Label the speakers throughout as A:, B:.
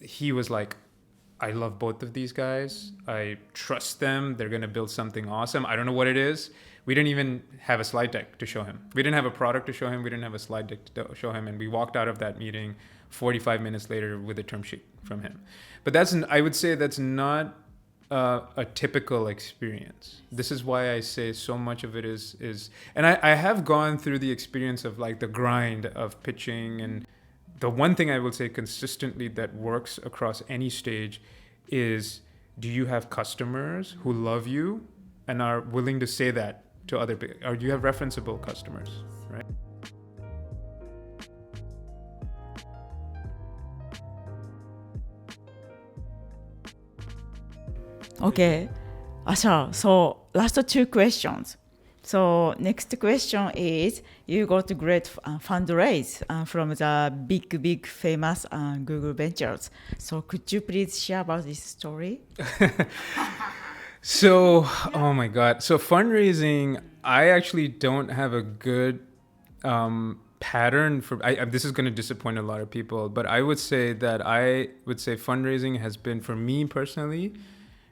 A: he was like, I love both of these guys. I trust them. They're going to build something awesome. I don't know what it is. We didn't even have a slide deck to show him. We didn't have a product to show him. We didn't have a slide deck to show him. And we walked out of that meeting 45 minutes later with a term sheet from him. But I would say that's not a typical experience. This is why I say so much of it is, and I have gone through the experience of like the grind of pitching. And the one thing I will say consistently that works across any stage is, do you have customers who love you and are willing to say that to other people? Or do you have referenceable customers, right?
B: Okay, Ashar, so last two questions. So next question is, you got great fundraise from the big famous Google Ventures. So could you please share about this story?
A: So, oh my God. So fundraising, I actually don't have a good pattern for, this is going to disappoint a lot of people, but I would say fundraising has been, for me personally,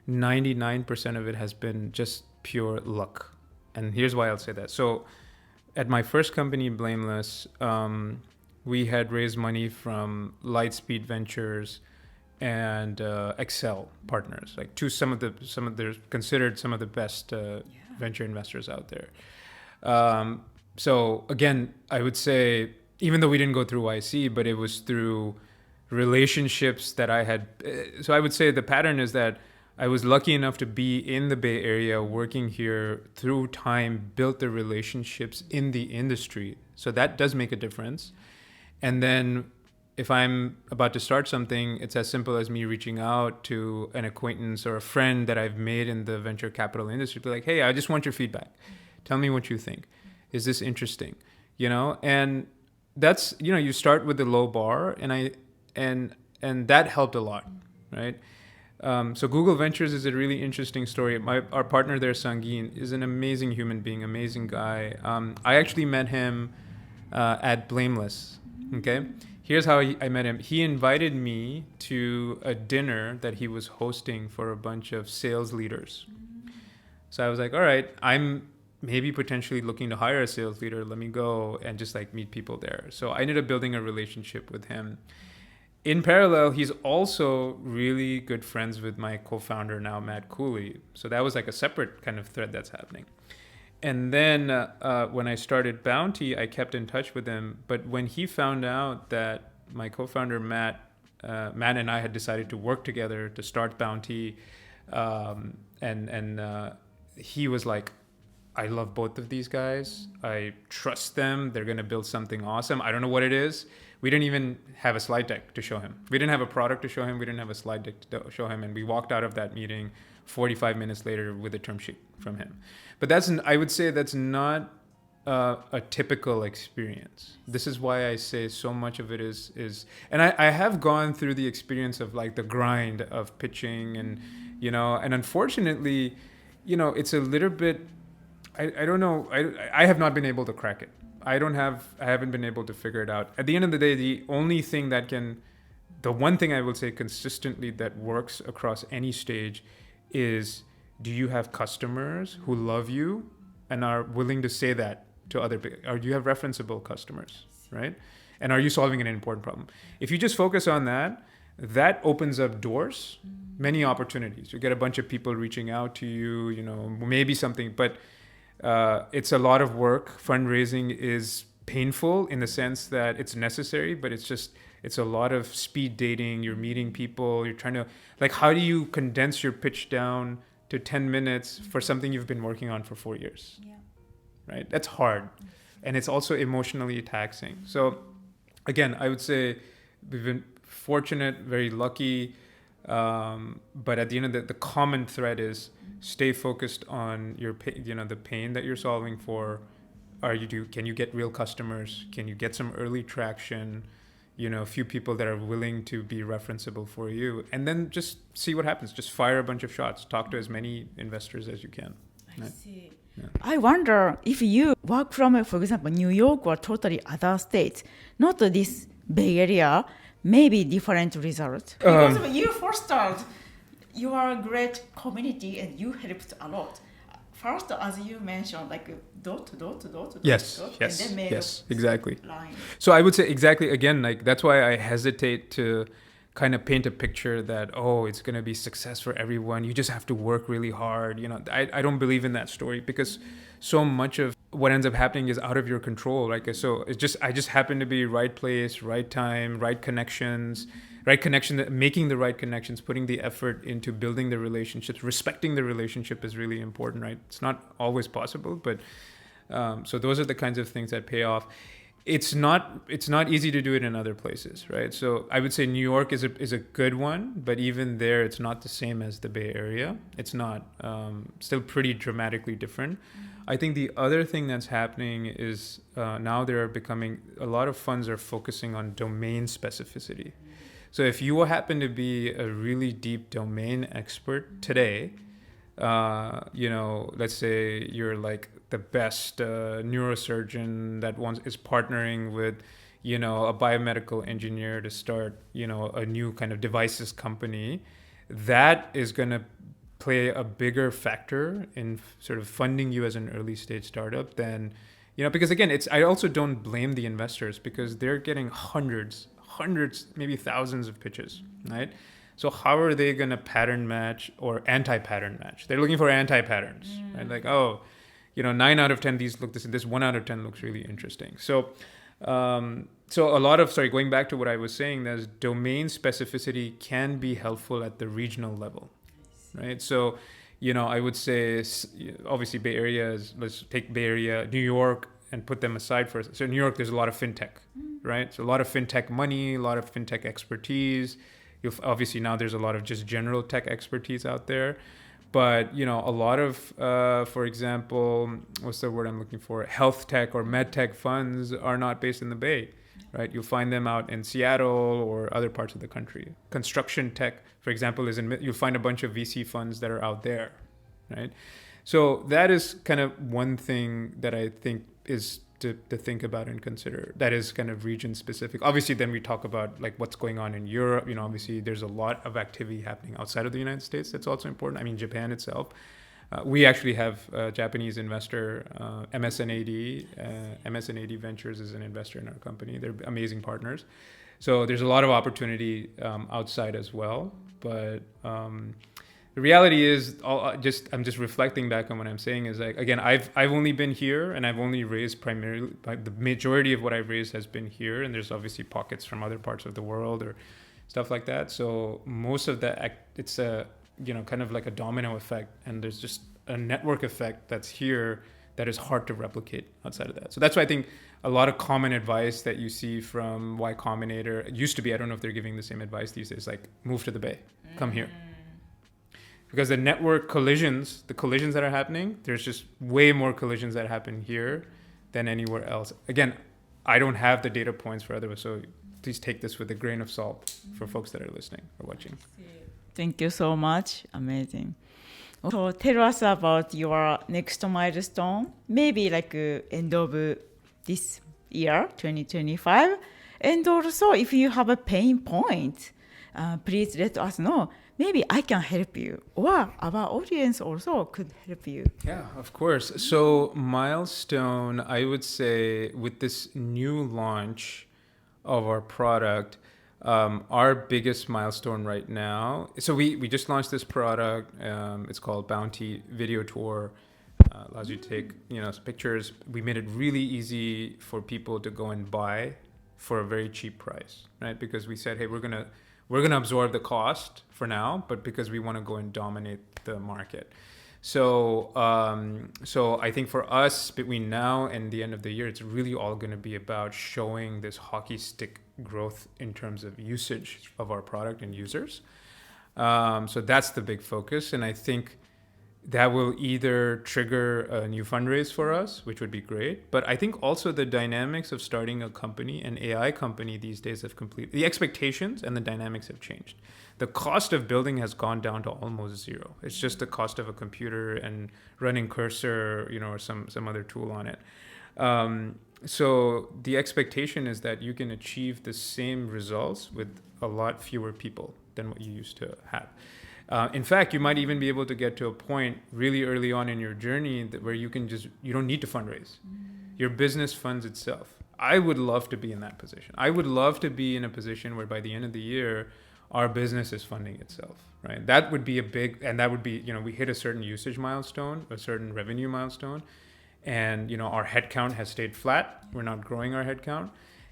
A: 99% of it has been just pure luck. And here's why I'll say that. So at my first company, Blameless, we had raised money from Lightspeed Ventures and Excel partners, like they're considered some of the best venture investors out there. So again, I would say, even though we didn't go through YC, but it was through relationships that I had. So I would say the pattern is that I was lucky enough to be in the Bay Area, working here through time, built the relationships in the industry. So that does make a difference. And then if I'm about to start something, it's as simple as me reaching out to an acquaintance or a friend that I've made in the venture capital industry, be like, hey, I just want your feedback. Tell me what you think. Is this interesting? And that's, you start with the low bar, and that helped a lot, right? So Google Ventures is a really interesting story. Our partner there, Sangin, is an amazing human being, amazing guy. I actually met him at Blameless. Okay, here's how I met him. He invited me to a dinner that he was hosting for a bunch of sales leaders. So I was like, all right, I'm maybe potentially looking to hire a sales leader. Let me go and just like meet people there. So I ended up building a relationship with him. In parallel, he's also really good friends with my co-founder now, Matt Cooley. So that was like a separate kind of thread that's happening. And then when I started Bounty, I kept in touch with him. But when he found out that my co-founder, Matt and I had decided to work together to start Bounty, he was like, I love both of these guys. I trust them. They're going to build something awesome. I don't know what it is. We didn't even have a slide deck to show him. We didn't have a product to show him. We didn't have a slide deck to show him. And we walked out of that meeting 45 minutes later with a term sheet from him. But I would say that's not a typical experience. This is why I say so much of it is, and I have gone through the experience of like the grind of pitching and unfortunately, it's a little bit, I don't know. I have not been able to crack it. I haven't been able to figure it out. At the end of the day, the one thing I will say consistently that works across any stage is, do you have customers who love you and are willing to say that to other people? Or do you have referenceable customers, right? And are you solving an important problem? If you just focus on that, that opens up doors, many opportunities. You get a bunch of people reaching out to you, maybe something, but it's a lot of work. Fundraising is painful in the sense that it's necessary, but it's a lot of speed dating. You're meeting people. You're trying to, how do you condense your pitch down to 10 minutes for something you've been working on for 4 years? Yeah. Right? That's hard. And it's also emotionally taxing. So again, I would say we've been fortunate, very lucky. But at the end of the common thread is, stay focused on your the pain that you're solving for. Can you get real customers? Can you get some early traction? A few people that are willing to be referenceable for you, and then just see what happens. Just fire a bunch of shots. Talk to as many investors as you can.
B: I see. Yeah. I wonder if you work from, for example, New York or totally other states, not this Bay Area, maybe different result. Because you fostered your great community and you helped a lot. First, as you mentioned, like dot,
A: Yes,
B: dot,
A: yes,
B: and then made
A: yes, exactly.
B: line.
A: So I would say exactly again, like that's why I hesitate to kind of paint a picture that, oh, it's going to be success for everyone. You just have to work really hard. I don't believe in that story because so much of what ends up happening is out of your control. Like, so I just happen to be right place, right time, right connections, making the right connections, putting the effort into building the relationships, respecting the relationship is really important, right? It's not always possible, but so those are the kinds of things that pay off. It's not easy to do it in other places, right? So I would say New York is a good one, but even there, it's not the same as the Bay Area. It's not still pretty dramatically different. I think the other thing that's happening is now a lot of funds are focusing on domain specificity. So if you happen to be a really deep domain expert today, let's say you're like the best neurosurgeon that is partnering with, a biomedical engineer to start, a new kind of devices company, that is going to play a bigger factor in sort of funding you as an early stage startup than, because again, I also don't blame the investors because they're getting hundreds, maybe thousands of pitches, right? So how are they going to pattern match or anti-pattern match? They're looking for anti-patterns, right? Like, 9 out of 10 these look this 1 out of 10 looks really interesting. So going back to what I was saying, there's domain specificity can be helpful at the regional level, right? So, I would say obviously Bay Area let's take Bay Area, New York, and put them aside for. So New York, there's a lot of fintech, right? So a lot of fintech money, a lot of fintech expertise. Obviously now there's a lot of just general tech expertise out there, but a lot of, for example, what's the word I'm looking for? Health tech or med tech funds are not based in the Bay, right? You'll find them out in Seattle or other parts of the country. Construction tech, for example, you'll find a bunch of VC funds that are out there, right? So that is kind of one thing that I think is to think about and consider. That is kind of region specific. Obviously, then we talk about like what's going on in Europe. Obviously there's a lot of activity happening outside of the United States. That's also important. I mean, Japan itself. We actually have a Japanese investor, MSNAD. MSNAD Ventures is an investor in our company. They're amazing partners. So there's a lot of opportunity outside as well. But the reality is, I'm just reflecting back on what I'm saying is like, again, I've only been here and I've only raised primarily, like the majority of what I've raised has been here, and there's obviously pockets from other parts of the world or stuff like that. So most of it's a, kind of like a domino effect, and there's just a network effect that's here that is hard to replicate outside of that. So that's why I think a lot of common advice that you see from Y Combinator, it used to be, I don't know if they're giving the same advice these days, like move to the Bay, come here. Because the network collisions that are happening, there's just way more collisions that happen here than anywhere else. Again, I don't have the data points for others, so please take this with a grain of salt for folks that are listening or watching.
B: Thank you so much. Amazing. So tell us about your next milestone, maybe like end of this year, 2025. And also, if you have a pain point, please let us know. Maybe I can help you, or our audience also could help you.
A: Yeah, of course. So milestone, I would say with this new launch of our product, our biggest milestone right now. So we just launched this product. It's called Bounti Video Tour. Allows you to take pictures. We made it really easy for people to go and buy for a very cheap price, right? Because we said, hey, we're gonna absorb the cost for now, but because we want to go and dominate the market. So I think for us, between now and the end of the year, it's really all going to be about showing this hockey stick growth in terms of usage of our product and users. So that's the big focus. And I think that will either trigger a new fundraise for us, which would be great. But I think also the dynamics of starting a company, an AI company these days the expectations and the dynamics have changed. The cost of building has gone down to almost zero. It's just the cost of a computer and running Cursor, or some other tool on it. So the expectation is that you can achieve the same results with a lot fewer people than what you used to have. In fact, you might even be able to get to a point really early on in your journey where you don't need to fundraise. Your business funds itself. I would love to be in that position. I would love to be in a position where by the end of the year, our business is funding itself, right? That would be and that would be, we hit a certain usage milestone, a certain revenue milestone, and, our headcount has stayed flat. We're not growing our headcount,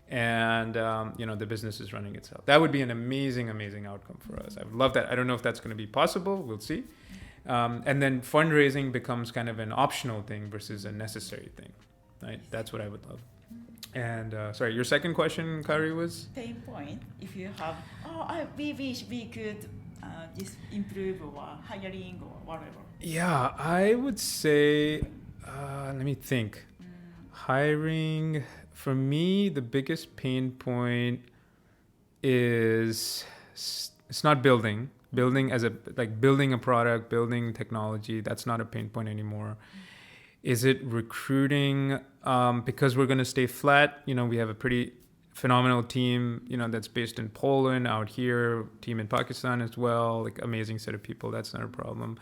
A: and, the business is running itself. That would be an amazing, amazing outcome for us. I would love that. I don't know if that's going to be possible. We'll see. And then fundraising becomes kind of an optional thing versus a necessary thing, right? That's what I would love. And sorry, your second question, Kari, was?
B: Pain point. If you have, we wish we could just improve or hiring or whatever.
A: Yeah, I would say, let me think. Hiring, for me, the biggest pain point is it's not building building a product, building technology. That's not a pain point anymore. Is it recruiting? Because we're going to stay flat. We have a pretty phenomenal team, that's based in Poland, out here, team in Pakistan as well, like amazing set of people. That's not a problem.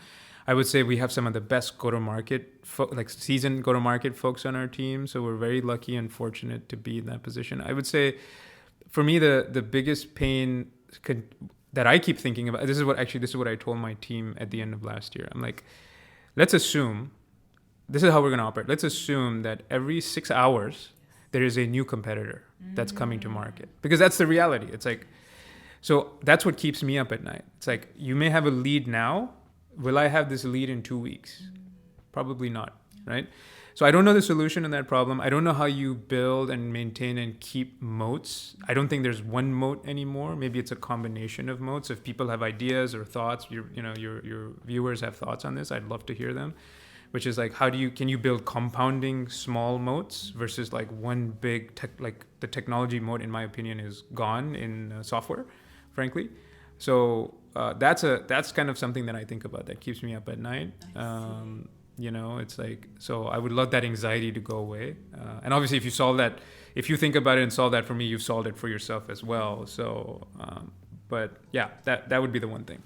A: I would say we have some of the best go-to-market, seasoned go-to-market folks on our team. So we're very lucky and fortunate to be in that position. I would say for me, the biggest pain that I keep thinking about, this is what I told my team at the end of last year. I'm like, let's assume, this is how we're going to operate. Let's assume that every 6 hours, there is a new competitor that's coming to market. Because that's the reality. It's like, so that's what keeps me up at night. It's like, you may have a lead now. Will I have this lead in 2 weeks? Probably not, right? So I don't know the solution to that problem. I don't know how you build and maintain and keep moats. I don't think there's one moat anymore. Maybe it's a combination of moats. If people have ideas or thoughts, your viewers have thoughts on this, I'd love to hear them. Which is like, can you build compounding small moats versus like one big the technology moat, in my opinion, is gone in software, frankly. So that's kind of something that I think about that keeps me up at night. It's like, so I would love that anxiety to go away. And obviously if you think about it and solve that for me, you've solved it for yourself as well. So, but yeah, that would be the one thing.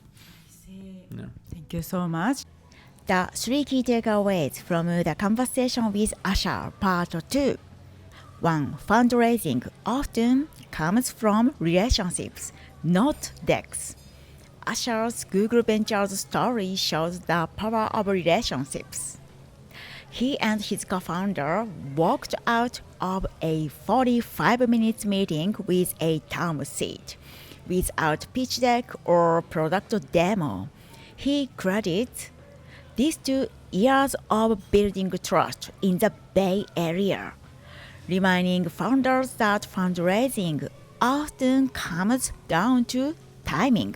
B: Yeah. Thank you so much.
C: The 3 key takeaways from the conversation with Ashar, part 2. 1. Fundraising often comes from relationships, not decks. Ashar's Google Ventures story shows the power of relationships. He and his co-founder walked out of a 45-minute meeting with a term sheet, without pitch deck or product demo. He credits these 2 years of building trust in the Bay Area, reminding founders that fundraising often comes down to timing,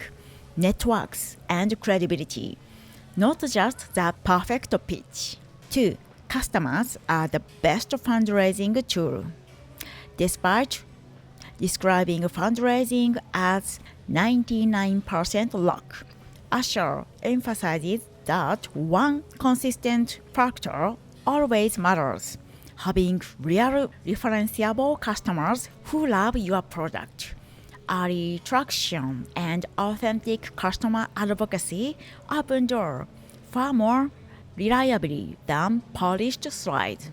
C: networks, and credibility, not just the perfect pitch. 2. Customers are the best fundraising tool. Despite describing fundraising as 99% luck, Ashar emphasizes that one consistent factor always matters: having real referenceable customers who love your product. Early traction and authentic customer advocacy open door far more reliably than polished slides.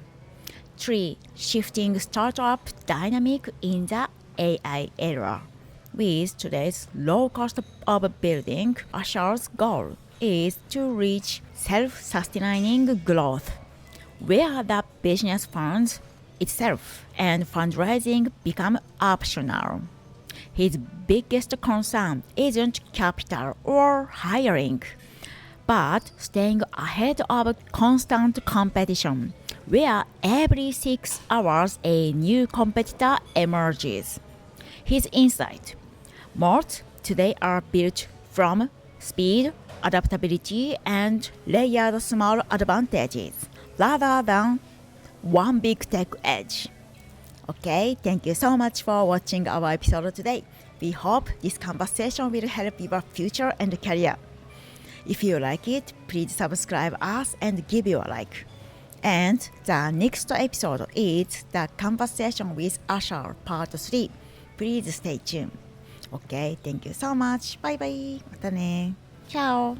C: 3. Shifting startup dynamic in the AI era. With today's low cost of building, Ashar's goal is to reach self-sustaining growth, where the business funds itself and fundraising become optional. His biggest concern isn't capital or hiring, but staying ahead of constant competition, where every 6 hours a new competitor emerges. His insight: moats today are built from speed, adaptability, and layered small advantages, rather than one big tech edge. Okay, thank you so much for watching our episode today. We hope this conversation will help your future and career. If you like it, please subscribe us and give your like. And the next episode is the conversation with Ashar part 3. Please stay tuned. Okay, thank you so much. Bye bye. またね。Ciao.